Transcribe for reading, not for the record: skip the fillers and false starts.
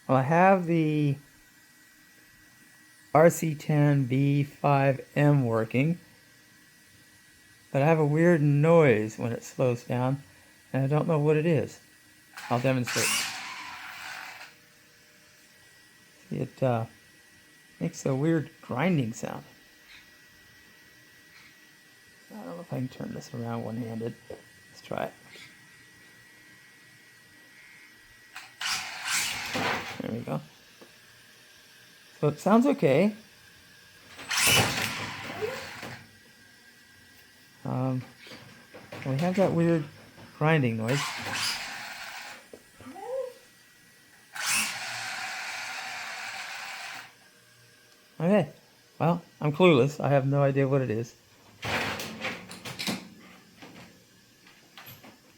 Well, I have the RC10B5M working, but I have a weird noise when it slows down, and I don't know what it is. I'll demonstrate. See, it makes a weird grinding sound. I don't know if I can turn this around one-handed. Let's try it. There we go. So it sounds okay. We have that weird grinding noise. Okay, well, I'm clueless. I have no idea what it is.